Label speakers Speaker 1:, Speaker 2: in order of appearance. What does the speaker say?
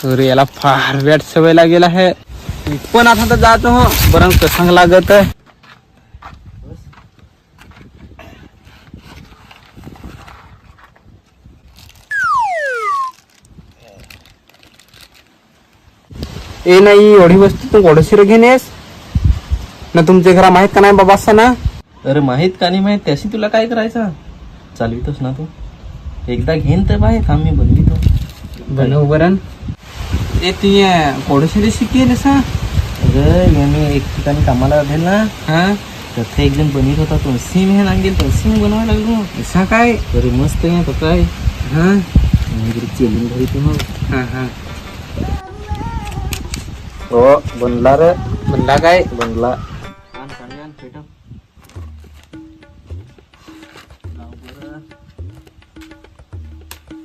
Speaker 1: अरे याला फार वेट सवय लागेल आहे. मी पण आता तर जातो हो, बरं कसं लागत आहे. ए नाही एवढी वस्तू तू गोडशिर घेणेस ना. तुमच्या घरा माहित का नाही बाबा असं ना.
Speaker 2: अरे माहित का नाही माहित त्याशी तुला काय करायचं. चालवितोस ना तू. एकदा घेन तर बाहेर थांब मी बनवितो.
Speaker 1: बनव बरं. ए ती गोडशिरी शिकेल सा.
Speaker 2: अगं मी एक ठिकाणी कामाला राहील ना.
Speaker 1: हा
Speaker 2: तिथे एक जण बनवित होता तो सिम हे लागेल तर सिम बनवायला लागलो.
Speaker 1: असा काय.
Speaker 2: अरे मस्त आहे तो काय.
Speaker 1: हा
Speaker 2: चेलिंग घरी तू मग.
Speaker 1: हा हा
Speaker 2: हो बनला रे.
Speaker 1: म्हणला काय
Speaker 2: बनला.